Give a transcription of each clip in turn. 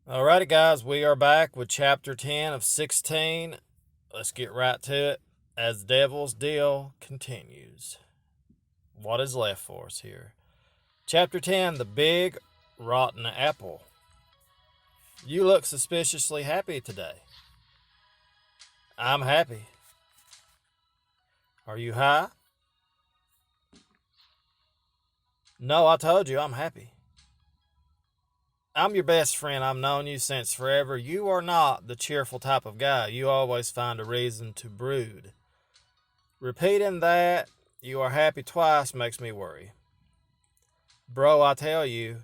Alrighty, guys, we are back with chapter 10 of 16. Let's get right to it as Devil's Deal continues. What is left for us here? Chapter 10, The Big Rotten Apple. You look suspiciously happy today. I'm happy. Are you high? No, I told you I'm happy. I'm your best friend. I've known you since forever. You are not the cheerful type of guy. You always find a reason to brood. Repeating that you are happy twice makes me worry. Bro, I tell you,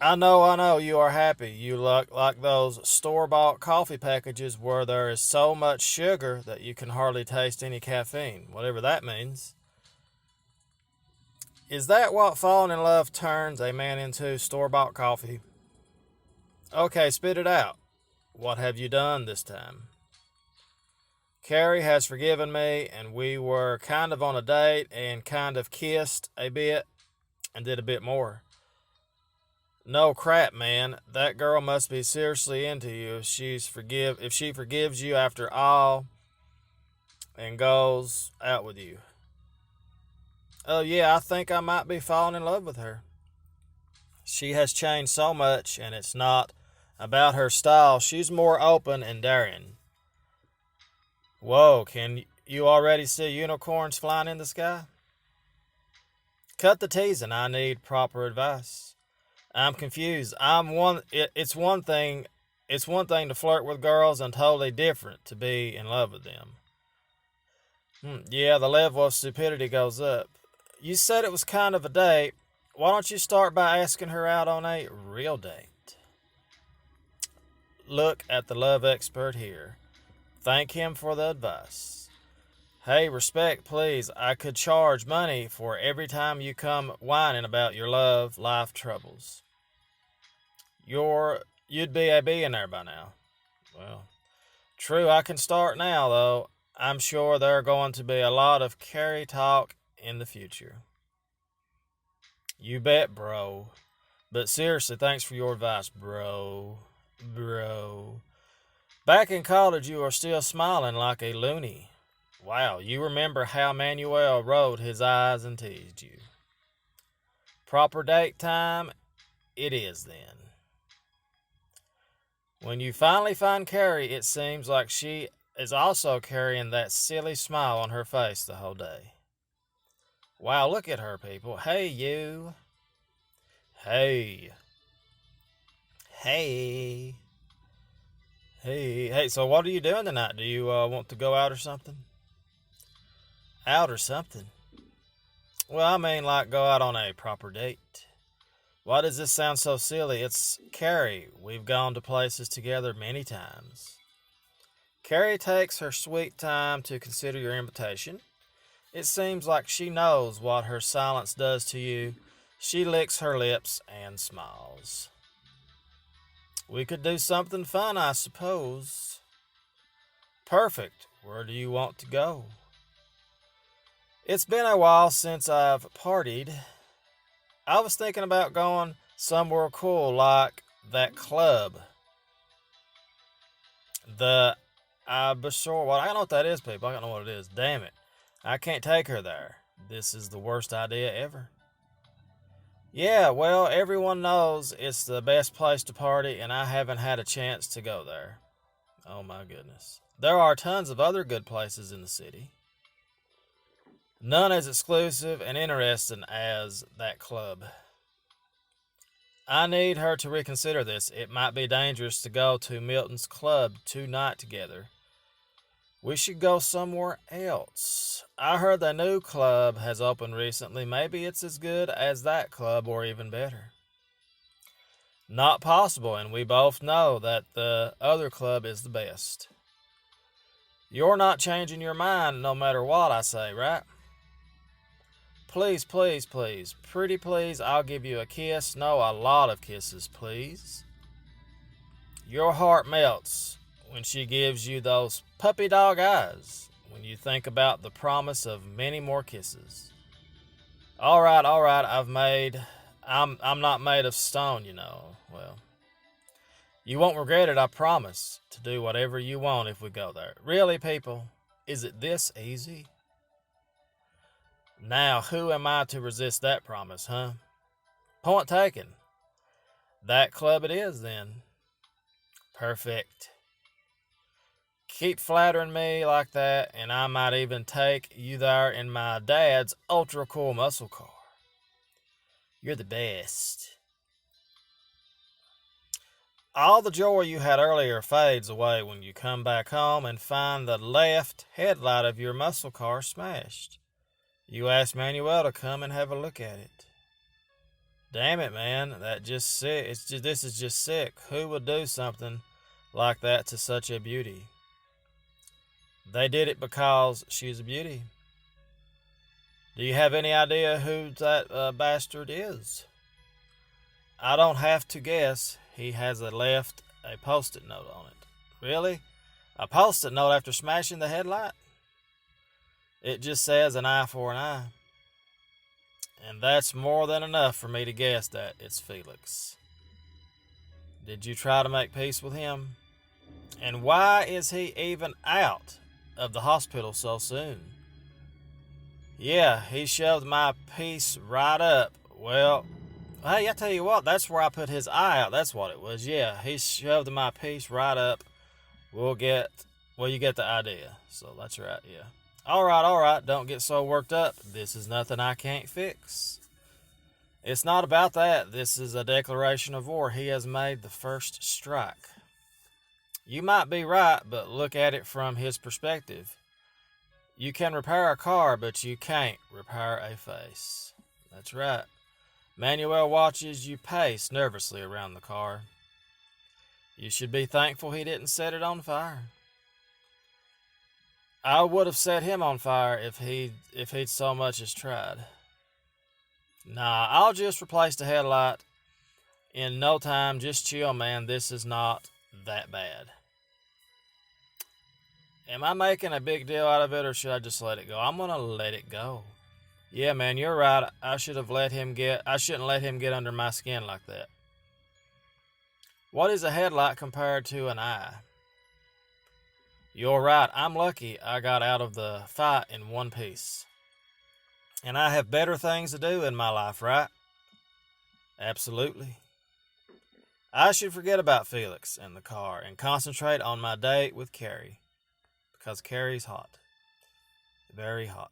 I know you are happy. You look like those store-bought coffee packages where there is so much sugar that you can hardly taste any caffeine, whatever that means. Is that what falling in love turns a man into, store-bought coffee? Okay, spit it out. What have you done this time? Carrie has forgiven me, and we were kind of on a date and kind of kissed a bit and did a bit more. No crap, man. That girl must be seriously into you if she forgives you after all and goes out with you. Oh yeah, I think I might be falling in love with her. She has changed so much, and it's not about her style. She's more open and daring. Whoa, can you already see unicorns flying in the sky? Cut the teasing. I need proper advice. I'm confused. It's one thing to flirt with girls and totally different to be in love with them. Yeah, the level of stupidity goes up. You said it was kind of a date. Why don't you start by asking her out on a real date? Look at the love expert here. Thank him for the advice. Hey, respect, please. I could charge money for every time you come whining about your love life troubles. You'd be a billionaire by now. Well, true, I can start now, though. I'm sure there are going to be a lot of Carrie talk in the future. You bet, bro. But seriously, thanks for your advice, bro. Back in college, you are still smiling like a loony. Wow, you remember how Manuel rolled his eyes and teased you. Proper date time? It is then. When you finally find Carrie, it seems like she is also carrying that silly smile on her face the whole day. Wow, look at her, people. Hey, you. Hey. Hey. Hey, so what are you doing tonight? Do you want to go out or something? Out or something? Well, I mean, like go out on a proper date. Why does this sound so silly? It's Carrie. We've gone to places together many times. Carrie takes her sweet time to consider your invitation. It seems like she knows what her silence does to you. She licks her lips and smiles. We could do something fun, I suppose. Perfect. Where do you want to go? It's been a while since I've partied. I was thinking about going somewhere cool like that club. The Ibisor. Well, I don't know what that is, people. I don't know what it is. Damn it. I can't take her there. This is the worst idea ever. Yeah, well, everyone knows it's the best place to party, and I haven't had a chance to go there. Oh my goodness. There are tons of other good places in the city. None as exclusive and interesting as that club. I need her to reconsider this. It might be dangerous to go to Milton's club tonight together. We should go somewhere else. I heard the new club has opened recently. Maybe it's as good as that club or even better. Not possible, and we both know that the other club is the best. You're not changing your mind no matter what I say, right? Please, please, please. Pretty please, I'll give you a kiss. No, a lot of kisses, please. Your heart melts when she gives you those puppy dog eyes when you think about the promise of many more kisses. All right, I'm not made of stone, you know. Well, You won't regret it, I promise, to do whatever you want if we go there. Really, people? Is it this easy? Now, who am I to resist that promise, huh? Point taken. That club it is, then. Perfect. Keep flattering me like that, and I might even take you there in my dad's ultra-cool muscle car. You're the best. All the joy you had earlier fades away when you come back home and find the left headlight of your muscle car smashed. You ask Manuel to come and have a look at it. Damn it, man, this is just sick. Who would do something like that to such a beauty? They did it because she's a beauty. Do you have any idea who that bastard is? I don't have to guess. He has left a post-it note on it. Really? A post-it note after smashing the headlight? It just says an eye for an eye. And that's more than enough for me to guess that it's Felix. Did you try to make peace with him? And why is he even out of the hospital so soon? Yeah, he shoved my piece right up. Well, hey, I tell you what, that's where I put his eye out. That's what it was. Yeah, he shoved my piece right up. You get the idea. So that's right, yeah. All right, don't get so worked up. This is nothing I can't fix. It's not about that. This is a declaration of war. He has made the first strike. You might be right, but look at it from his perspective. You can repair a car, but you can't repair a face. That's right. Manuel watches you pace nervously around the car. You should be thankful he didn't set it on fire. I would have set him on fire if he'd so much as tried. Nah, I'll just replace the headlight in no time. Just chill, man. This is not that bad. Am I making a big deal out of it, or should I just let it go? I'm gonna let it go. Yeah, man, you're right. I shouldn't let him get under my skin like that. What is a headlight compared to an eye? You're right. I'm lucky I got out of the fight in one piece. And I have better things to do in my life, right? Absolutely. I should forget about Felix and the car and concentrate on my date with Carrie. Because Carrie's hot. Very hot.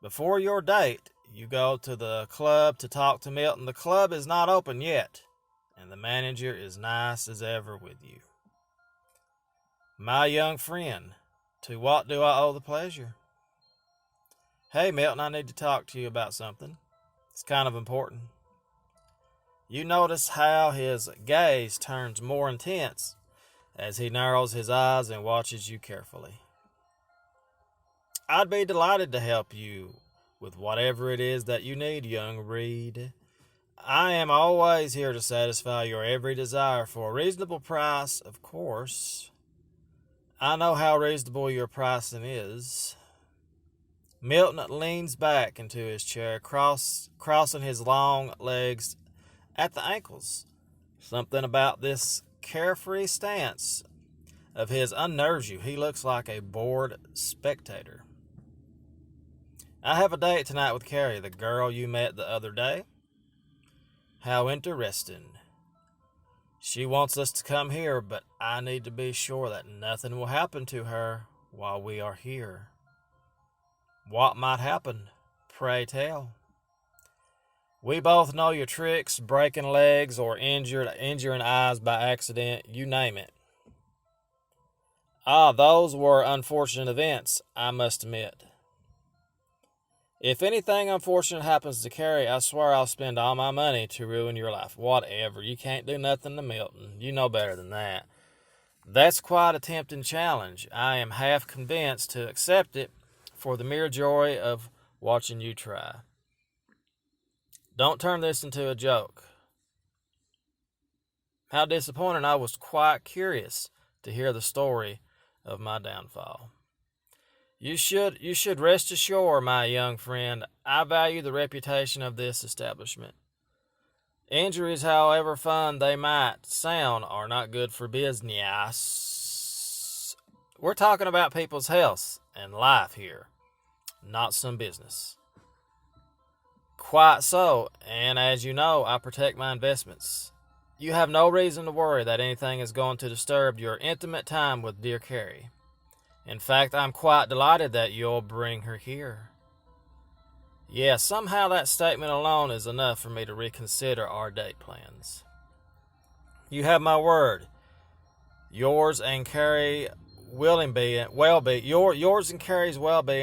Before your date, you go to the club to talk to Milton. The club is not open yet, and the manager is nice as ever with you. My young friend, to what do I owe the pleasure? Hey, Milton, I need to talk to you about something. It's kind of important. You notice how his gaze turns more intense as he narrows his eyes and watches you carefully. I'd be delighted to help you with whatever it is that you need, young Reed. I am always here to satisfy your every desire for a reasonable price, of course. I know how reasonable your pricing is. Milton leans back into his chair, crossing his long legs at the ankles. Something about this carefree stance of his unnerves you. He looks like a bored spectator. I have a date tonight with Carrie, the girl you met the other day. How interesting. She wants us to come here, but I need to be sure that nothing will happen to her while we are here. What might happen? Pray tell. We both know your tricks, breaking legs or injuring eyes by accident, you name it. Those were unfortunate events, I must admit. If anything unfortunate happens to Carrie, I swear I'll spend all my money to ruin your life. Whatever. You can't do nothing to Milton. You know better than that. That's quite a tempting challenge. I am half convinced to accept it for the mere joy of watching you try. Don't turn this into a joke. How disappointing. I was quite curious to hear the story of my downfall. You should rest assured, my young friend, I value the reputation of this establishment. Injuries, however fun they might sound, are not good for business. We're talking about people's health and life here, not some business. Quite so, and as you know, I protect my investments. You have no reason to worry that anything is going to disturb your intimate time with dear Carrie. In fact, I'm quite delighted that you'll bring her here. Yeah, somehow that statement alone is enough for me to reconsider our date plans. You have my word. Yours and Carrie's well-being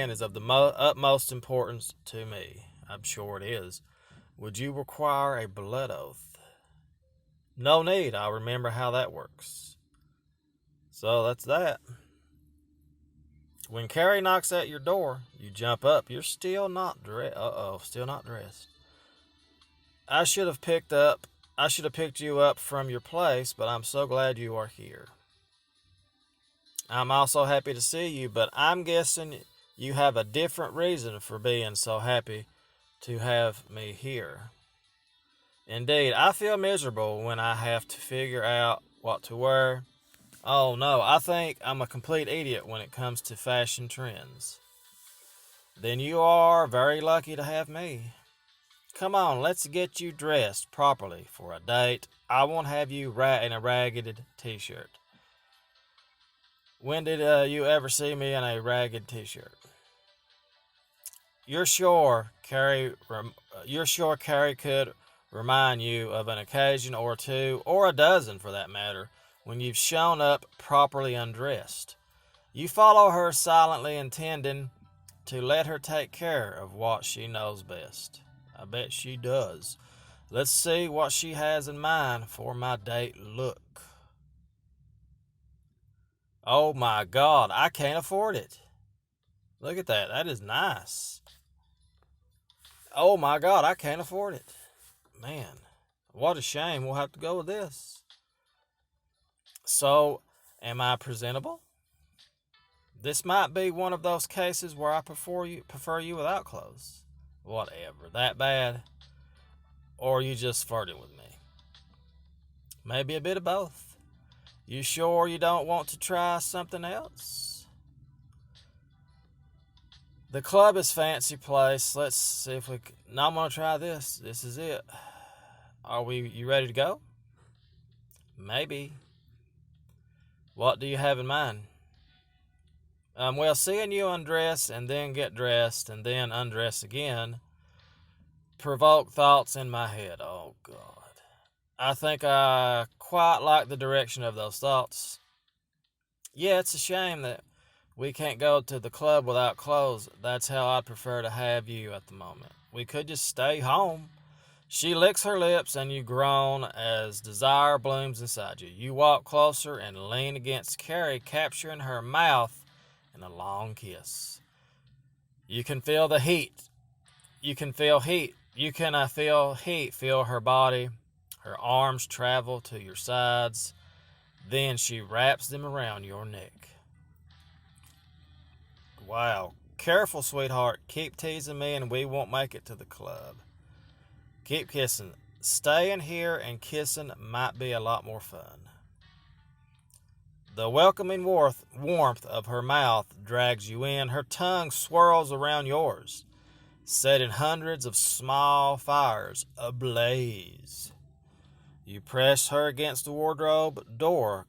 is of the utmost importance to me. I'm sure it is. Would you require a blood oath? No need. I'll remember how that works. So that's that. When Carrie knocks at your door, you jump up. You're still not dressed. Still not dressed. I should have picked you up from your place, but I'm so glad you are here. I'm also happy to see you, but I'm guessing you have a different reason for being so happy to have me here. Indeed, I feel miserable when I have to figure out what to wear. Oh no, I think I'm a complete idiot when it comes to fashion trends. Then you are very lucky to have me. Come on, let's get you dressed properly for a date. I won't have you in a ragged t-shirt. When did you ever see me in a ragged t-shirt? You're sure Carrie could remind you of an occasion or two, or a dozen for that matter, when you've shown up properly undressed. You follow her silently, intending to let her take care of what she knows best. I bet she does. Let's see what she has in mind for my date look. Oh my God, I can't afford it. Look at that. That is nice. Oh my God, I can't afford it. Man, what a shame. We'll have to go with this. So, am I presentable? This might be one of those cases where I prefer you without clothes. Whatever, that bad? Or are you just flirting with me? Maybe a bit of both. You sure you don't want to try something else? The club is a fancy place. Let's see if we can. No, I'm going to try this. This is it. You ready to go? Maybe. What do you have in mind? Well, seeing you undress and then get dressed and then undress again provoke thoughts in my head. Oh, God. I think I quite like the direction of those thoughts. Yeah, it's a shame that we can't go to the club without clothes. That's how I'd prefer to have you at the moment. We could just stay home. She licks her lips and you groan as desire blooms inside you. You walk closer and lean against Carrie, capturing her mouth in a long kiss. You can feel the heat. You can feel heat. Feel her body. Her arms travel to your sides. Then she wraps them around your neck. Wow. Careful, sweetheart. Keep teasing me and we won't make it to the club. Keep kissing. Staying here and kissing might be a lot more fun. The welcoming warmth of her mouth drags you in. Her tongue swirls around yours, setting hundreds of small fires ablaze. You press her against the wardrobe door,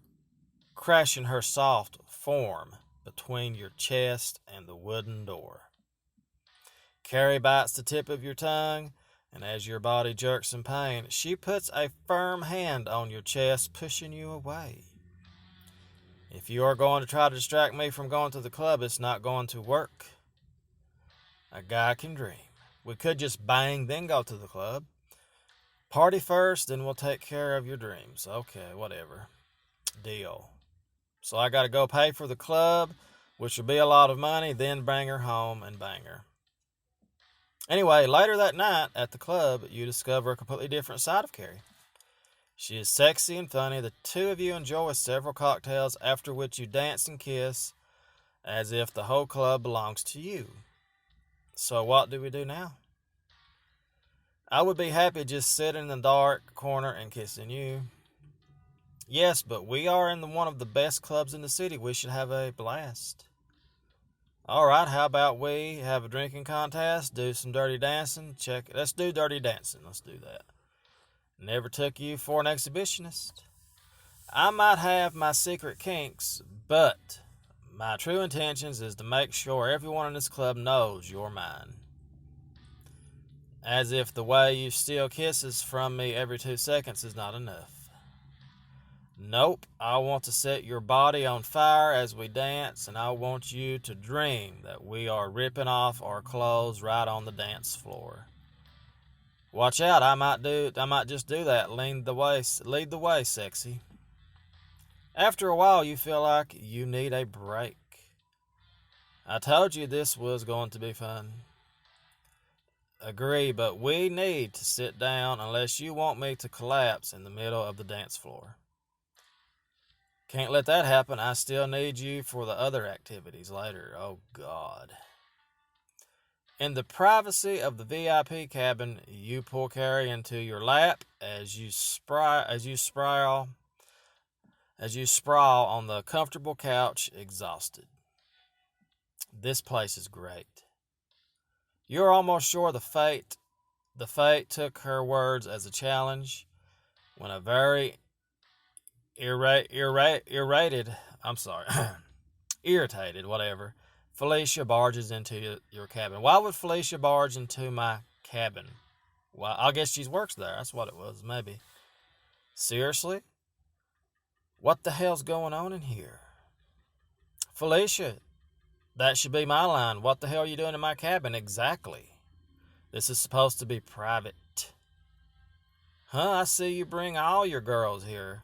crashing her soft form between your chest and the wooden door. Carrie bites the tip of your tongue, and as your body jerks in pain, she puts a firm hand on your chest, pushing you away. If you are going to try to distract me from going to the club, it's not going to work. A guy can dream. We could just bang, then go to the club. Party first, then we'll take care of your dreams. Okay, whatever. Deal. So I got to go pay for the club, which will be a lot of money, then bring her home and bang her. Anyway, later that night at the club, you discover a completely different side of Carrie. She is sexy and funny. The two of you enjoy several cocktails, after which you dance and kiss as if the whole club belongs to you. So what do we do now? I would be happy just sitting in the dark corner and kissing you. Yes, but we are in one of the best clubs in the city. We should have a blast. All right, how about we have a drinking contest, do some dirty dancing? Let's do dirty dancing. Let's do that. Never took you for an exhibitionist. I might have my secret kinks, but my true intentions is to make sure everyone in this club knows you're mine. As if the way you steal kisses from me every 2 seconds is not enough. Nope, I want to set your body on fire as we dance, and I want you to dream that we are ripping off our clothes right on the dance floor. Watch out, I might just do that. Lead the way, sexy. After a while, you feel like you need a break. I told you this was going to be fun. Agree, but we need to sit down unless you want me to collapse in the middle of the dance floor. Can't let that happen. I still need you for the other activities later. Oh, God. In the privacy of the VIP cabin, you pull Carrie into your lap as you sprawl on the comfortable couch, exhausted. This place is great. You're almost sure the fate took her words as a challenge when a very irritated, Felicia barges into your cabin. Why would Felicia barge into my cabin? Well, I guess she works there. That's what it was, maybe. Seriously? What the hell's going on in here? Felicia, that should be my line. What the hell are you doing in my cabin? Exactly. This is supposed to be private. Huh, I see you bring all your girls here.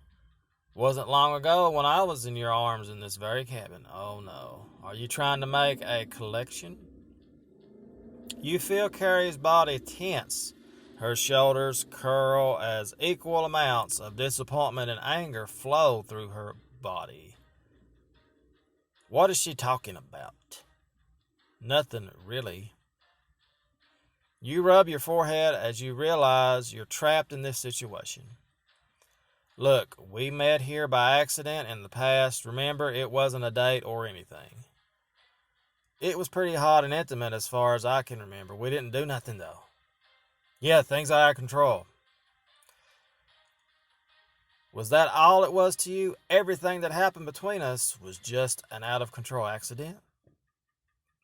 Wasn't long ago when I was in your arms in this very cabin. Oh no. Are you trying to make a collection? You feel Carrie's body tense. Her shoulders curl as equal amounts of disappointment and anger flow through her body. What is she talking about? Nothing, really. You rub your forehead as you realize you're trapped in this situation. Look, we met here by accident in the past. Remember, it wasn't a date or anything. It was pretty hot and intimate as far as I can remember. We didn't do nothing, though. Yeah, things are out of control. Was that all it was to you? Everything that happened between us was just an out-of-control accident?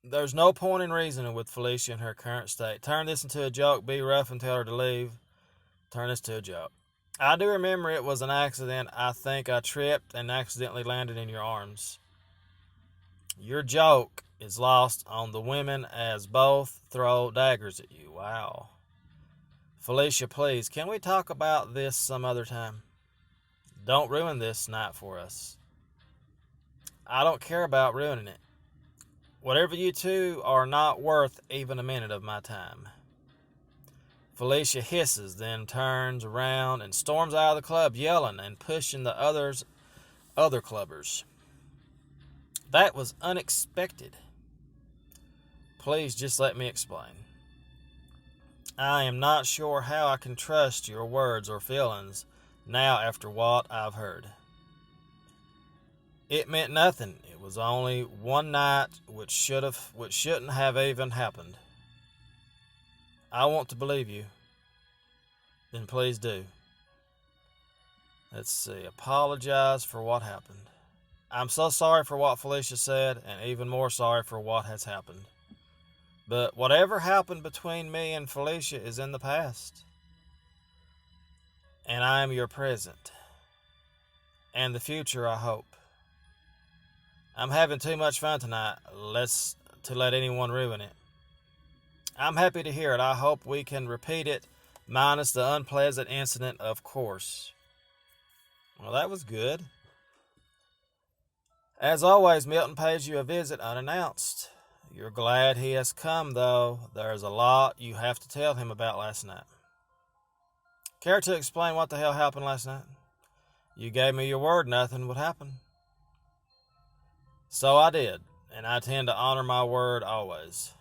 There's no point in reasoning with Felicia in her current state. Turn this into a joke, be rough and tell her to leave. Turn this to a joke. I do remember it was an accident. I think I tripped and accidentally landed in your arms. Your joke is lost on the women as both throw daggers at you. Wow. Felicia, please, can we talk about this some other time? Don't ruin this night for us. I don't care about ruining it. Whatever you two are not worth even a minute of my time. Felicia hisses, then turns around and storms out of the club, yelling and pushing the other clubbers. That was unexpected. Please just let me explain. I am not sure how I can trust your words or feelings now after what I've heard. It meant nothing. It was only one night which shouldn't have even happened. I want to believe you. Then please do. Let's see. Apologize for what happened. I'm so sorry for what Felicia said, and even more sorry for what has happened. But whatever happened between me and Felicia is in the past. And I am your present. And the future, I hope. I'm having too much fun tonight to let anyone ruin it. I'm happy to hear it. I hope we can repeat it, minus the unpleasant incident, of course. Well, that was good. As always, Milton pays you a visit unannounced. You're glad he has come, though. There's a lot you have to tell him about last night. Care to explain what the hell happened last night? You gave me your word nothing would happen. So I did, and I tend to honor my word always.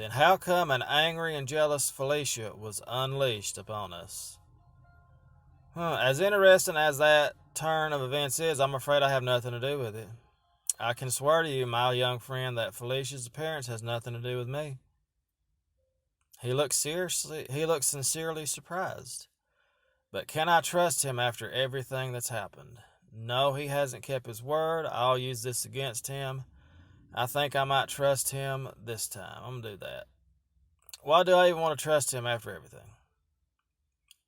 then how come an angry and jealous Felicia was unleashed upon us? As interesting as that turn of events is, I'm afraid I have nothing to do with it. I can swear to you, my young friend, that Felicia's appearance has nothing to do with me. He looks sincerely surprised. But can I trust him after everything that's happened? No, he hasn't kept his word. I'll use this against him. I think I might trust him this time. I'm going to do that. Why do I even want to trust him after everything?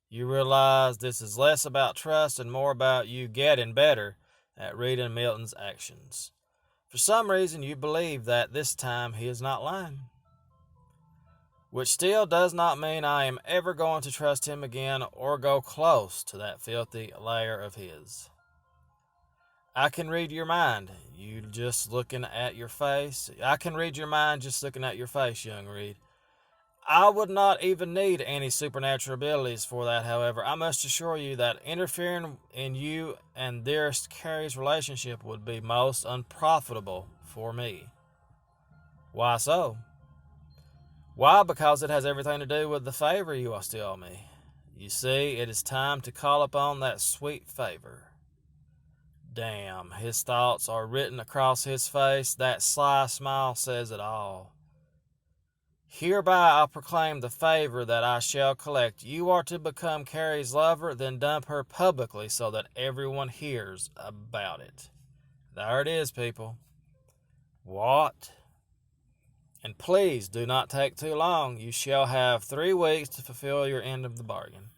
You realize this is less about trust and more about you getting better at reading Milton's actions. For some reason, you believe that this time he is not lying. Which still does not mean I am ever going to trust him again or go close to that filthy lair of his. I can read your mind. I can read your mind just looking at your face, young Reed. I would not even need any supernatural abilities for that, however. I must assure you that interfering in you and dearest Carrie's relationship would be most unprofitable for me. Why so? Why? Because it has everything to do with the favor you still owe me. You see, it is time to call upon that sweet favor. Damn, his thoughts are written across his face. That sly smile says it all. Hereby I proclaim the favor that I shall collect. You are to become Carrie's lover, then dump her publicly so that everyone hears about it. There it is, people. What? And please do not take too long. You shall have 3 weeks to fulfill your end of the bargain.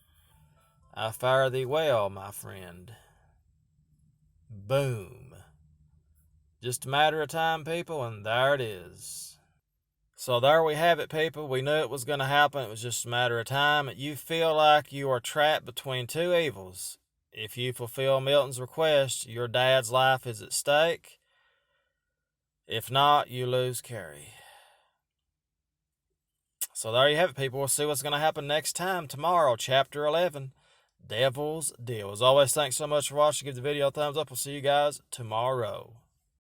I fare thee well, my friend. Boom. Just a matter of time, people, and there it is. So there we have it, people. We knew it was going to happen. It was just a matter of time. You feel like you are trapped between two evils. If you fulfill Milton's request, your dad's life is at stake. If not, you lose Carrie. So there you have it, people. We'll see what's going to happen next time. Tomorrow, Chapter 11, Devil's Deal. As always, thanks so much for watching. Give the video a thumbs up. We'll see you guys tomorrow.